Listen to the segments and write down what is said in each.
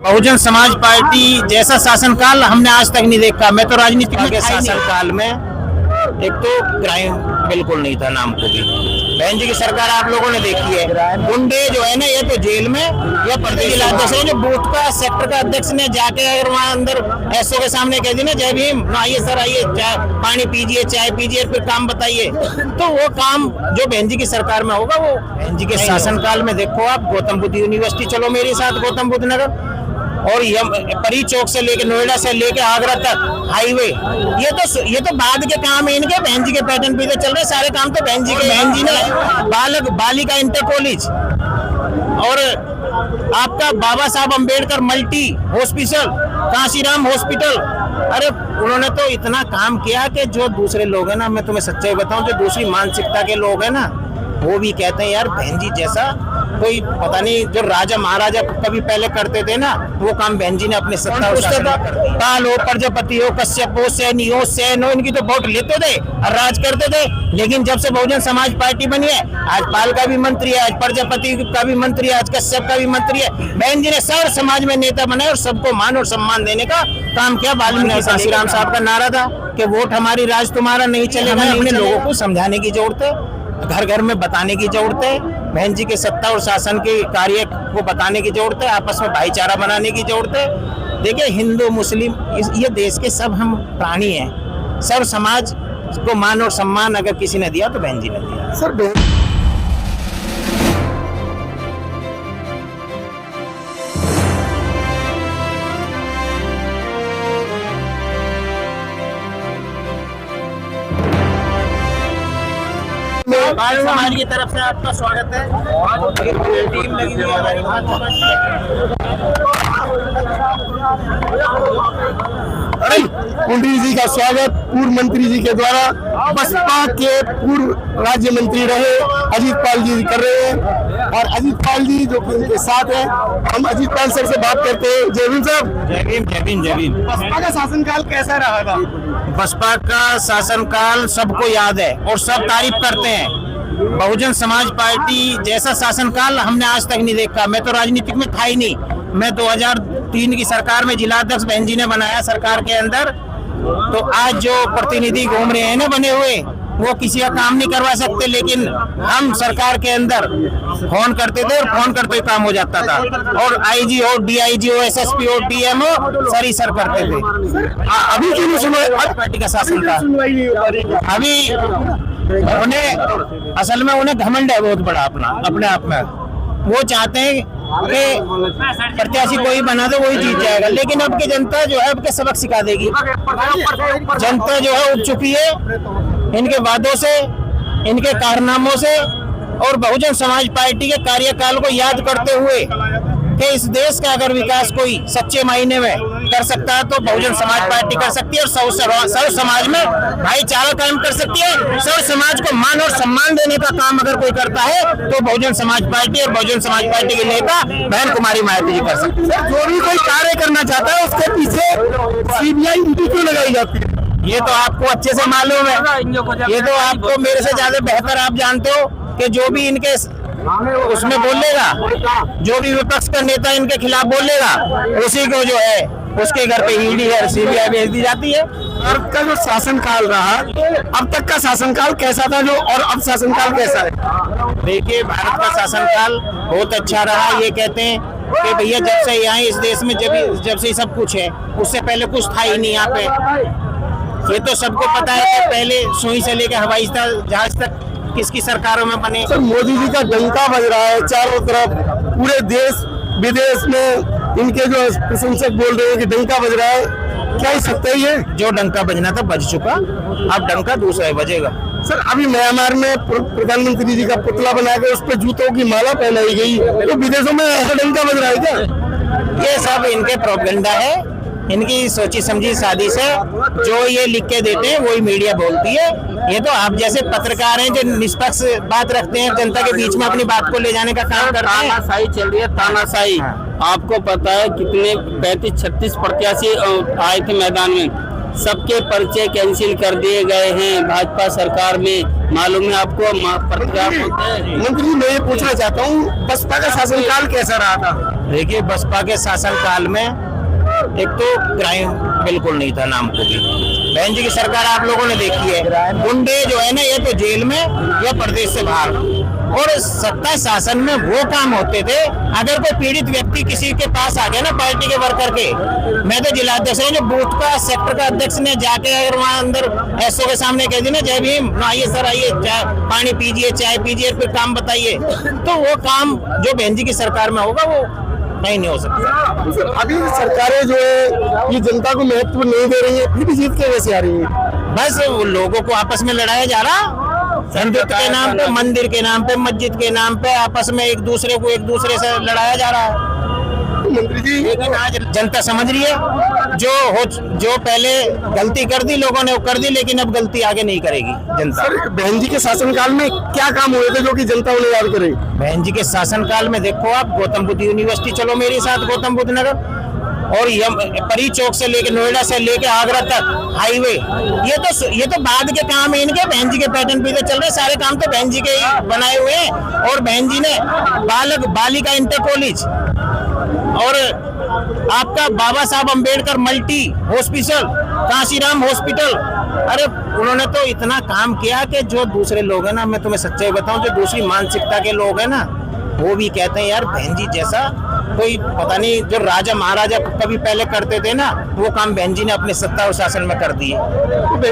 Bahujan Samaj party जैसा शासनकाल हमने आज तक नहीं देखा। मैं तो राजनीति के शासनकाल में एक तो क्राइम बिल्कुल नहीं था, नाम को भी। बहन जी की सरकार आप लोगों ने देखी है, गुंडे जो है ना, ये तो जेल में, या प्रदेश अध्यक्ष है जो बूथ का सेक्टर का अध्यक्ष ने जाके अगर वहाँ अंदर एसओ के सामने कह दी ना, जय भीम, आइए सर आइए, चाय पानी पीजिए, चाय पीजिए, फिर काम बताइए, तो वो काम जो बहन जी की सरकार में होगा वो बहन जी के शासनकाल में देखो आप। गौतम बुद्ध यूनिवर्सिटी चलो मेरे साथ, गौतम बुद्ध नगर, और परी चौक से लेके नोएडा से लेके आगरा तक हाईवे, ये तो बाद के काम है इनके। बहन जी के पैटर्न पे चल रहे सारे काम, तो बहन जी के। बहन जी ने बालिका इंटर कॉलेज और आपका बाबा साहब Ambedkar multi hospital, Kanshiram hospital, अरे उन्होंने तो इतना काम किया कि जो दूसरे लोग हैं ना, मैं तुम्हें सच्चाई बताऊं, जो दूसरी मानसिकता के लोग हैं ना, वो भी कहते हैं यार बहन जी जैसा कोई पता नहीं, जो राजा महाराजा कभी पहले करते थे ना, वो काम बहन जी ने अपने सत्ता काल हो, प्रजापति हो, कश्यप हो, सैनी हो, सैन हो, इनकी तो वोट लेते थे और राज करते थे। लेकिन जब से बहुजन समाज पार्टी बनी है, आज पाल का भी मंत्री है, आज प्रजापति का भी मंत्री है, आज कश्यप का भी मंत्री है। बहन जी ने सर समाज में नेता बनाए और सबको मान और सम्मान देने का काम किया। वाल्मीकि कांशीराम साहब का नारा था कि वोट हमारी राज तुम्हारा नहीं चलेगा। हमने लोगों को समझाने की जरूरत है, घर घर में बताने की जरूरत है, बहन जी के सत्ता और शासन के कार्य को बताने की जरूरत है, आपस में भाईचारा बनाने की जरूरत है। देखिए हिंदू मुस्लिम ये देश के सब हम प्राणी हैं, सब समाज को मान और सम्मान अगर किसी ने दिया तो बहन जी ने दिया। सर भारत समाज की तरफ से आपका स्वागत है। टीम लगी हुई है कुंडी जी का स्वागत पूर्व मंत्री जी के द्वारा, बसपा के पूर्व राज्य मंत्री रहे अजीत पाल जी कर रहे हैं, और अजीत पाल जी जो उनके साथ है, हम अजीत पाल सर से बात करते हैं। जय भीम साहब। जय भीम, जय भीम, जय भीम। बसपा का शासनकाल कैसा रहा था? बसपा का शासनकाल सबको याद है और सब तारीफ करते हैं। बहुजन समाज पार्टी जैसा शासनकाल हमने आज तक नहीं देखा। मैं तो राजनीतिक में था ही नहीं। मैं 2003 की सरकार में जिला अध्यक्ष बहन जी ने बनाया सरकार के अंदर। तो आज जो प्रतिनिधि घूम रहे हैं ना बने हुए, वो किसी का काम नहीं करवा सकते, लेकिन हम सरकार के अंदर फोन करते थे और फोन करते काम हो जाता था। और आईजी हो, डीआईजी हो, एसएसपी हो, डीएम हो, सर ही सर करते थे। अभी क्यों सुनवाई पार्टी का शासनकाल? अभी उन्हें असल में उन्हें घमंड है बहुत बड़ा अपने आप में। वो चाहते हैं कि प्रत्याशी कोई बना दो वही जीत जाएगा, लेकिन अब की जनता जो है अब के सबक सिखा देगी। जनता जो है उब चुकी है इनके वादों से, इनके कारनामों से, और बहुजन समाज पार्टी के कार्यकाल को याद करते हुए कि इस देश का अगर विकास कोई सच्चे मायने में कर सकता है तो बहुजन समाज पार्टी कर सकती है, और सर्व समाज में भाईचारा कायम कर सकती है। सर्व समाज को मान और सम्मान देने का काम अगर कोई करता है तो बहुजन समाज पार्टी, और बहुजन समाज पार्टी के नेता बहन कुमारी मायावती जी कर सकती है। जो भी कोई कार्य करना चाहता है उसके पीछे सीबीआई ईडी क्यों लगाई जाती है? ये तो आपको अच्छे से मालूम है, ये तो आपको मेरे से ज्यादा बेहतर आप जानते हो कि जो भी इनके उसमें बोलेगा, जो भी विपक्ष का नेता इनके खिलाफ बोलेगा, उसी को जो है उसके घर पे ईडी और सीबीआई भेज दी जाती है। भारत का जो शासनकाल रहा, अब तक का शासनकाल कैसा था जो, और अब शासनकाल कैसा है? देखिए भारत का शासनकाल बहुत अच्छा रहा। ये कहते हैं कि भैया जब से यहाँ इस देश में जब से सब कुछ है, उससे पहले कुछ था ही नहीं यहाँ पे। ये तो सबको पता है कि पहले सुई से लेकर हवाई जहाज तक किसकी सरकारों में बने। सर मोदी जी का डंका बज रहा है चारों तरफ, पूरे देश विदेश में इनके जो प्रशंसक बोल रहे हैं कि डंका बज रहा है, क्या ही सकता है ये? जो डंका बजना था बज चुका, अब डंका दूसरा बजेगा। सर अभी म्यांमार में प्रधानमंत्री जी का पुतला बना के उस पर जूतों की माला पहनाई गई, तो विदेशों में ऐसा डंका बज रहा है क्या? ये सब इनके प्रोपेगेंडा है, इनकी सोची समझी साजिश है। जो ये लिख के देते हैं वही मीडिया बोलती है। ये तो आप जैसे पत्रकार हैं जो निष्पक्ष बात रखते हैं, जनता के बीच में अपनी बात को ले जाने का काम करते हैं। तानाशाही चल रही है, तानाशाही। आपको पता है कितने 35-36 प्रत्याशी आए थे मैदान में, सबके पर्चे कैंसिल कर दिए गए हैं भाजपा सरकार में। मालूम है आपको? मंत्री मैं ये पूछना चाहता हूँ, बसपा का शासनकाल कैसा रहा था? देखिए बसपा के शासनकाल में एक तो क्राइम बिल्कुल नहीं था नाम को भी। बहन जी की सरकार आप लोगों ने देखी है, गुंडे जो है ना ये तो जेल में या प्रदेश से बाहर, और सत्ता शासन में वो काम होते थे। अगर कोई पीड़ित व्यक्ति किसी के पास आ गया ना पार्टी के वर्कर के, मैं तो जिलाध्यक्ष हूँ, जो बूथ का सेक्टर का अध्यक्ष ने जाके अगर वहाँ अंदर एसओ के सामने कह दी ना जय भीम, आइए सर आइए, पानी पीजिए, चाय पीजिए, फिर काम बताइए, तो वो काम जो बहन जी की सरकार में होगा वो नहीं हो सकता। अभी सरकारें जो है ये जनता को महत्व नहीं दे रही है, फिर भी जीत के वैसे आ रही है। बस लोगों को आपस में लड़ाया जा रहा, हिंदुत्व के नाम पे, मंदिर के नाम पे, मस्जिद के नाम पे आपस में एक दूसरे से लड़ाया जा रहा है। मंत्री जी, लेकिन आज जनता समझ रही है, जो पहले गलती कर दी लोगों ने वो कर दी, लेकिन अब गलती आगे नहीं करेगी जनता। सर बहन जी के शासनकाल में क्या काम हुए थे जो कि जनता उन्हें याद करे? बहन जी के शासनकाल में देखो आप, गौतम बुद्ध यूनिवर्सिटी चलो मेरे साथ, गौतम बुद्ध नगर, और परी चौक से लेके नोएडा से लेके आगरा तक हाईवे, ये तो बाद के काम है इनके। बहन जी के पैटर्न पे चल रहे सारे काम, तो बहन जी के ही बनाए हुए हैं। और बहन जी ने बालिका इंटर कॉलेज और आपका बाबा साहब Ambedkar multi hospital, Kanshiram hospital, अरे उन्होंने तो इतना काम किया कि जो दूसरे लोग हैं ना, मैं तुम्हें सच्चाई बताऊं, जो दूसरी मानसिकता के लोग हैं ना, वो भी कहते हैं यार बहन जी जैसा कोई पता नहीं, जो राजा महाराजा कभी पहले करते थे ना, वो काम बहन जी ने अपने सत्ता और शासन में कर दिए।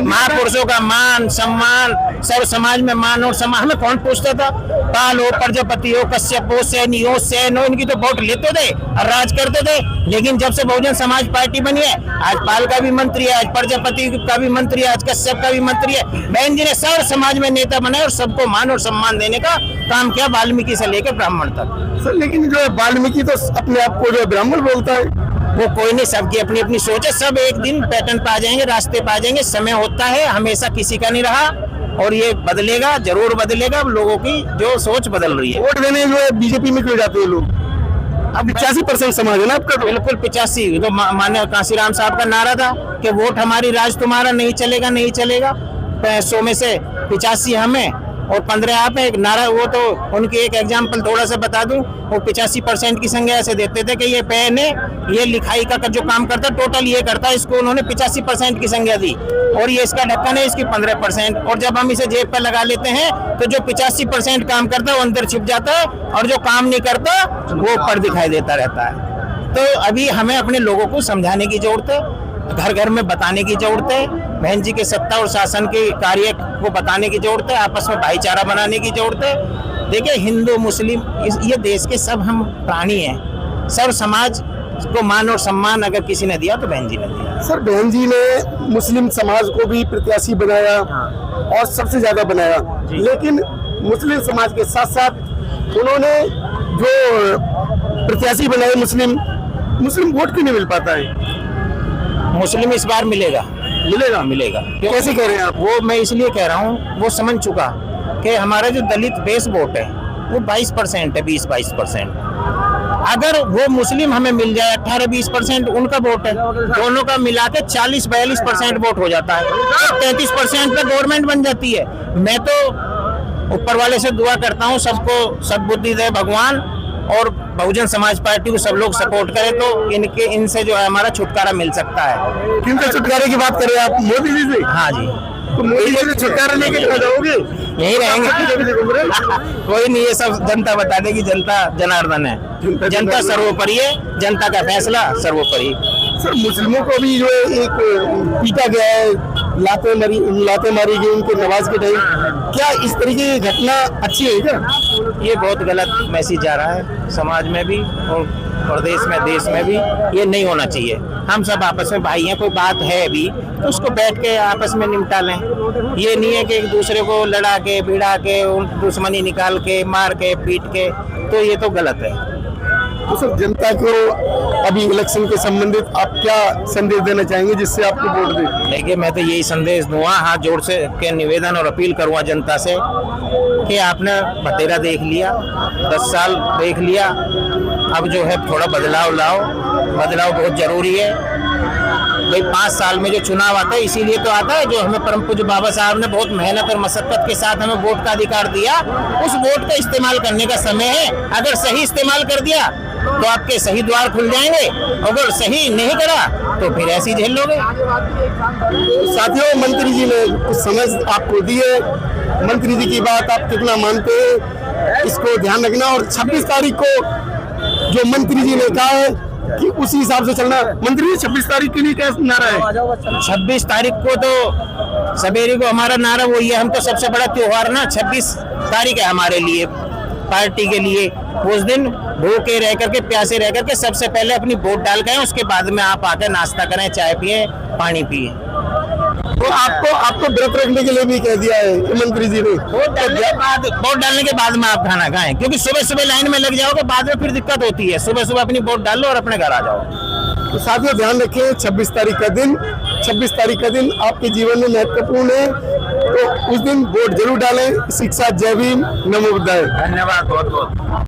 महापुरुषों का मान सम्मान, सर्व समाज में मान और सम्मान, हमें कौन पूछता था? पाल हो, प्रजापति हो, कश्यप हो, सैनी हो, सैन हो, इनकी तो वोट लेते थे और राज करते थे। लेकिन जब से बहुजन समाज पार्टी बनी है, आज पाल का भी मंत्री है, आज प्रजापति का भी मंत्री है, आज कश्यप का भी मंत्री है। बहन जी ने सर्व समाज में नेता बनाए और सबको मान और सम्मान देने का काम किया, वाल्मीकि से लेकर ब्राह्मण तक। सर लेकिन जो है वाल्मीकि तो अपने आप को जो ब्राह्मण बोलता है। वो कोई नहीं, सबकी अपनी अपनी सोच है, सब एक दिन पैटर्न पे आ जाएंगे, रास्ते पे आ जाएंगे। समय होता है, हमेशा किसी का नहीं रहा, और ये बदलेगा, जरूर बदलेगा। अब लोगों की जो सोच बदल रही है। वोट देने जो है बीजेपी में क्यों जाते हैं लोग? अब 85% समाज है ना आपका, तो बिल्कुल 85। तो माननीय कांशीराम साहब का नारा था कि वोट हमारी राज तुम्हारा, नहीं चलेगा नहीं चलेगा। 100 में से 85 हमें और 15 आप है। एक नारा, वो तो उनकी एक एग्जाम्पल थोड़ा सा बता दूं, वो 85% की संज्ञा ऐसे देते थे कि ये पेन है, ये लिखाई का जो काम करता टोटल ये करता है, इसको उन्होंने 85% की संज्ञा दी, और ये इसका ढक्कन है, इसकी 15%। और जब हम इसे जेब पर लगा लेते हैं तो जो 85% काम करता है वो अंदर छिप जाता है, और जो काम नहीं करता वो ऊपर दिखाई देता रहता है। तो अभी हमें अपने लोगों को समझाने की जरूरत है, घर घर में बताने की जरूरत है, बहन जी के सत्ता और शासन के कार्य को बताने की जरूरत है, आपस में भाईचारा बनाने की जरूरत है। देखिए हिंदू मुस्लिम ये देश के सब हम प्राणी हैं, सर्व समाज को मान और सम्मान अगर किसी ने दिया तो बहन जी ने दिया। सर बहन जी ने मुस्लिम समाज को भी प्रत्याशी बनाया और सबसे ज्यादा बनाया, लेकिन मुस्लिम समाज के साथ साथ उन्होंने जो प्रत्याशी बनाए मुस्लिम वोट क्यों नहीं मिल पाता है? मुस्लिम इस बार मिलेगा। कैसे कह रहे हैं आप? वो मैं इसलिए कह रहा हूँ, वो समझ चुका कि हमारा जो दलित बेस वोट है वो 22% है, 20-22%। अगर वो मुस्लिम हमें मिल जाए 18-20% उनका वोट है, दोनों का मिला के 40-42% वोट हो जाता है, 33% पे गवर्नमेंट बन जाती है। मैं तो ऊपर वाले से दुआ करता हूँ सबको सद्बुद्धि दे भगवान, और बहुजन समाज पार्टी को सब लोग सपोर्ट करें तो इनसे जो है हमारा छुटकारा मिल सकता है। किनसे छुटकारे की बात करें आप? मोदी जी से? हाँ जी। तो मोदी जी से छुटकारा लेके कहाँ जाओगे? यही रहेंगे। कोई नहीं, ये सब जनता बता देगी, जनता जनार्दन है, जनता सर्वोपरि है, जनता का फैसला सर्वोपरि। सर मुस्लिमों को भी जो है एक पीटा गया है, लाते मारी गई उनके नमाज के टाइम, क्या इस तरीके की घटना अच्छी है क्या? ये बहुत गलत मैसेज जा रहा है समाज में भी और प्रदेश में, देश में भी। ये नहीं होना चाहिए। हम सब आपस में भाई हैं, कोई बात है भी तो उसको बैठ के आपस में निपटा लें। ये नहीं है कि एक दूसरे को लड़ा के भिड़ा के दुश्मनी निकाल के मार के पीट के, तो ये तो गलत है। तो सर जनता को अभी इलेक्शन के संबंधित आप क्या संदेश देना चाहेंगे जिससे आपको वोट दे? देखिए मैं तो यही संदेश दूंगा, हाथ जोड़ से के निवेदन और अपील करूंगा जनता से कि आपने बतेरा देख लिया, 10 साल देख लिया, अब जो है थोड़ा बदलाव लाओ। बदलाव बहुत जरूरी है भाई। 5 साल में जो चुनाव आता है इसीलिए तो आता है, जो हमें परम पूज्य बाबा साहब ने बहुत मेहनत और मशक्कत के साथ हमें वोट का अधिकार दिया, उस वोट का इस्तेमाल करने का समय है। अगर सही इस्तेमाल कर दिया तो आपके सही द्वार खुल जाएंगे, अगर सही नहीं करा तो फिर ऐसी झेल लोगे। साथियों, मंत्री जी ने कुछ समय आपको दी है, मंत्री जी की बात आप कितना मानते हैं इसको ध्यान रखना। और 26 तारीख को जो मंत्री जी ने कहा है कि उसी हिसाब से चलना। मंत्री जी 26 तारीख के लिए क्या नारा है? 26 तारीख को तो सवेरे को हमारा नारा वही है, हम तो सबसे बड़ा त्योहार ना 26 तारीख है हमारे लिए, पार्टी के लिए। उस दिन भूखे रह करके, प्यासे रह करके सबसे पहले अपनी वोट डाल के, उसके बाद में आप आकर नाश्ता करें, चाय पिए, पानी पिए। तो आपको व्रत रखने के लिए भी कह दिया है मंत्री जी ने। वोट डालने के बाद में आप खाना खाएं, क्योंकि सुबह सुबह लाइन में लग जाओगे, बाद में फिर दिक्कत होती है। सुबह सुबह अपनी वोट डाल लो और अपने घर आ जाओ। तो साथियों, ध्यान रखें 26 तारीख का दिन आपके जीवन में महत्वपूर्ण है, तो उस दिन वोट जरूर डालें। इसी के साथ जय भीम, नमो बुद्धाय। धन्यवाद बहुत बहुत।